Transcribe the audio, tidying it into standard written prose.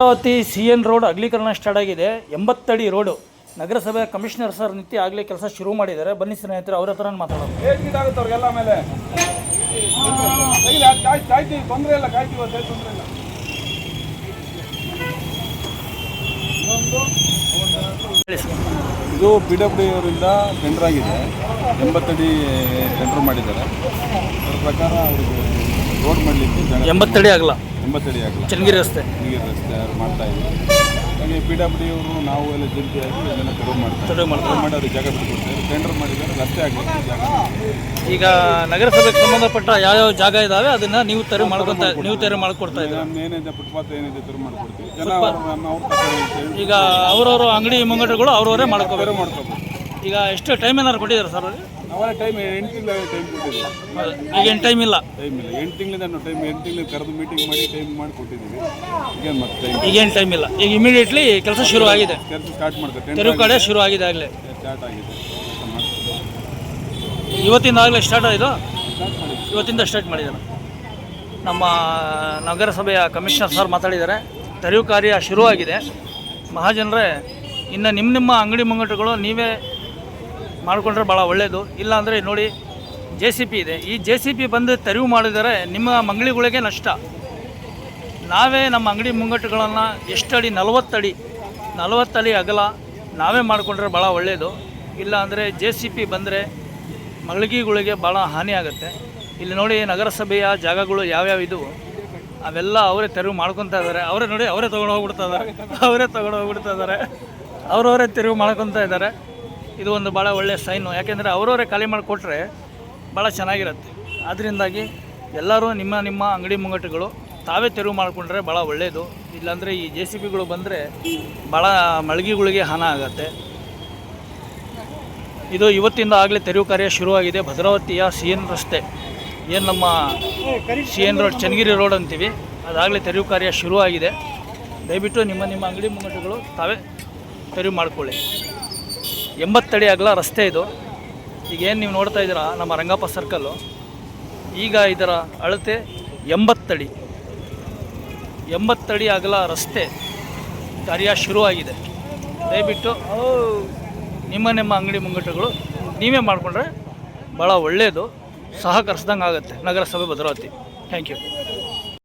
Bhadravati CN road ಅಗಲೀಕರಣ start ಆಗಿದೆ. 80 ಅಡಿ ರೋಡು. ನಗರಸಭೆ ಕಮಿಷನರ್ ಸರ್ ನಿತ್ಯ ಆಗಲೇ ಕೆಲಸ ಶುರು ಮಾಡಿದ್ದಾರೆ. ಬನ್ನಿ ಸ್ನೇಹಿತರೆ, ಅವ್ರ ಹತ್ರ ಮಾತಾಡೋದು. ಅವ್ರಿಗೆಲ್ಲ ಮೇಲೆ ಕಾಯ್ತೀವಿ, ತೊಂದರೆ ಇಲ್ಲ, ಕಾಯ್ತೀವಿ, ಅದೇ ತೊಂದರೆ ಇಲ್ಲ. ಇದು PWD ಅವರಿಂದ ಟೆಂಡರ್ ಆಗಿದೆ. 80 ಅಡಿ ಟೆಂಡರ್ ಮಾಡಿದ್ದಾರೆ. ಅದರ ಪ್ರಕಾರ ಅವರಿಗೆ ರೋಡ್ ಮಾಡಲಿಕ್ಕೆ 80 ಅಡಿ ಆಗಲ್ಲ, 80 ಅಡಿ ಆಗಲ್ಲ, ಚನ್ನಗಿರಿ ರಸ್ತೆ ಮಾಡ್ತಾ ಇದ್ದೀವಿ. ಹಾಗೆ PWD ಅವರು ನಾವು ಎಲ್ಲ ಜಂಟಿಯಾಗಿ ಇದನ್ನು ತೆರವು ಮಾಡಿ ಅವ್ರಿಗೆ ಜಾಗ ಬಿಟ್ಟುಕೊಡ್ತಾರೆ. ಟೆಂಡರ್ ಮಾಡಿದ್ದಾರೆ, ರಸ್ತೆ ಆಗಲಿ ಜಾಗ. ಈಗ ನಗರಸಭೆಗೆ ಸಂಬಂಧಪಟ್ಟ ಯಾವ್ಯಾವ ಜಾಗ ಇದಾವೆ ಅದನ್ನ ನೀವು ತೆರವು ಮಾಡ್ಕೊಡ್ತಾ ಇದ್ದೀರಾ. ಏನಿದೆ ಫುಟ್ಪಾತ್ ಏನಿದೆ ತೆರವು ಮಾಡ್ಕೊಡ್ತೀವಿ. ಜನ ಈಗ ಅವರವರು ಅಂಗಡಿ ಮುಂಗಟ್ಟುಗಳು ಅವರವರೇ ಮಾಡ್ಕೋಬೇಕು. ಈಗ ಎಷ್ಟು ಟೈಮ್ ಏನಾದ್ರು ಕೊಟ್ಟಿದ್ದಾರೆ ಸರ್ ಅವ್ರಿಗೆ? ಅವರೇ ಟೈಮ್ 8 ತಿಂಗಳ ಟೈಮ್ ಕೊಟ್ಟಿದ್ದೀವಿ. ಈಗ ಏನು ಟೈಮ್ ಇಲ್ಲ? 8 ತಿಂಗಳಿಂದ ನಾವು 8 ತಿಂಗಳು ಕರೆದು ಮೀಟಿಂಗ್ ಮಾಡಿ ಟೈಮ್ ಮಾಡಿ ಕೊಟ್ಟಿದ್ದೀವಿ. ಈಗೇನು ಟೈಮ್ ಇಲ್ಲ. ಈಗ ಇಮಿಡಿಯೇಟ್ಲಿ ಕೆಲಸ ಶುರು ಆಗಿದೆ, ಕೆಲಸ ಸ್ಟಾರ್ಟ್ ಮಾಡ್ತಾರೆ. ತೆರವು ಕಡೆ ಶುರು ಆಗಿದೆ, ಆಗಲೇ ಸ್ಟಾರ್ಟ್ ಆಗಿದೆ. ಇವತ್ತಿಂದ ಆಗಲೇ ಸ್ಟಾರ್ಟ್ ಆಯಿತು. ಇವತ್ತಿಂದ ಸ್ಟಾರ್ಟ್ ಮಾಡಿದ್ದಾರೆ. ನಮ್ಮ ನಗರಸಭೆಯ ಕಮಿಷನರ್ ಸರ್ ಮಾತಾಡಿದ್ದಾರೆ. ತೆರವು ಕಾರ್ಯ ಶುರುವಾಗಿದೆ. ಮಹಾಜನರೇ, ಇನ್ನು ನಿಮ್ಮ ಅಂಗಡಿ ಮುಂಗಟ್ಟುಗಳು ನೀವೇ ಮಾಡಿಕೊಂಡ್ರೆ ಭಾಳ ಒಳ್ಳೆಯದು. ಇಲ್ಲಾಂದರೆ ನೋಡಿ, JCB ಇದೆ. ಈ JCB ಬಂದು ತೆರವು ಮಾಡಿದರೆ ನಿಮ್ಮ ಮಂಗಳಿಗಳಿಗೆ ನಷ್ಟ. ನಾವೇ ನಮ್ಮ ಅಂಗಡಿ ಮುಂಗಟ್ಟುಗಳನ್ನು ಎಷ್ಟು ಅಡಿ, 40 ಅಡಿ ಅಗಲ ನಾವೇ ಮಾಡಿಕೊಂಡ್ರೆ ಭಾಳ ಒಳ್ಳೆಯದು. ಇಲ್ಲಾಂದರೆ JCB ಬಂದರೆ ಮಳಿಗೆಗಳಿಗೆ ಭಾಳ ಹಾನಿ ಆಗುತ್ತೆ. ಇಲ್ಲಿ ನೋಡಿ, ನಗರಸಭೆಯ ಜಾಗಗಳು ಯಾವ್ಯಾವ ಇದ್ದವು ಅವೆಲ್ಲ ಅವರೇ ತೆರವು ಮಾಡ್ಕೊತಾ ಇದ್ದಾರೆ. ಅವರೇ ನೋಡಿ, ಅವರೇ ತೊಗೊಂಡು ಹೋಗ್ಬಿಡ್ತಾ ಇದ್ದಾರೆ. ಅವರವರೇ ತೆರವು ಮಾಡ್ಕೊತಾ ಇದ್ದಾರೆ. ಇದು ಒಂದು ಭಾಳ ಒಳ್ಳೆಯ ಸೈನು. ಯಾಕೆಂದರೆ ಅವರವರೇ ಖಾಲಿ ಮಾಡಿಕೊಟ್ರೆ ಭಾಳ ಚೆನ್ನಾಗಿರುತ್ತೆ. ಅದರಿಂದಾಗಿ ಎಲ್ಲರೂ ನಿಮ್ಮ ಅಂಗಡಿ ಮುಂಗಟ್ಟುಗಳು ತಾವೇ ತೆರವು ಮಾಡಿಕೊಂಡ್ರೆ ಭಾಳ ಒಳ್ಳೆಯದು. ಇಲ್ಲಾಂದರೆ ಈ JCBಗಳು ಬಂದರೆ ಭಾಳ ಮಳಿಗೆಗಳಿಗೆ ಹಾನಿ ಆಗುತ್ತೆ. ಇದು ಇವತ್ತಿಂದ ಆಗಲೇ ತೆರವು ಕಾರ್ಯ ಶುರುವಾಗಿದೆ. ಭದ್ರಾವತಿಯ CN ರಸ್ತೆ, ಏನು ನಮ್ಮ CN ರೋಡ್, ಚನ್ನಗಿರಿ ರೋಡ್ ಅಂತೀವಿ, ಅದಾಗಲೇ ತೆರವು ಕಾರ್ಯ ಶುರುವಾಗಿದೆ. ದಯವಿಟ್ಟು ನಿಮ್ಮ ಅಂಗಡಿ ಮುಂಗಟ್ಟುಗಳು ತಾವೇ ತೆರವು ಮಾಡಿಕೊಳ್ಳಿ. 80 ಅಡಿ ಅಗಲ ರಸ್ತೆ ಇದು. ಈಗೇನು ನೀವು ನೋಡ್ತಾ ಇದ್ದೀರಾ ನಮ್ಮ ರಂಗಪ್ಪ ಸರ್ಕಲ್ಲು, ಈಗ ಇದರ ಅಳತೆ 80 ಅಡಿ ಅಗಲ ರಸ್ತೆ ಕಾರ್ಯ ಶುರುವಾಗಿದೆ. ದಯವಿಟ್ಟು ನಿಮ್ಮ ಅಂಗಡಿ ಮುಂಗಟ್ಟುಗಳು ನೀವೇ ಮಾಡಿಕೊಂಡ್ರೆ ಭಾಳ ಒಳ್ಳೆಯದು, ಸಹಕರಿಸ್ದಂಗೆ ಆಗುತ್ತೆ ನಗರಸಭೆ ಭದ್ರಾವತಿ. Thank you.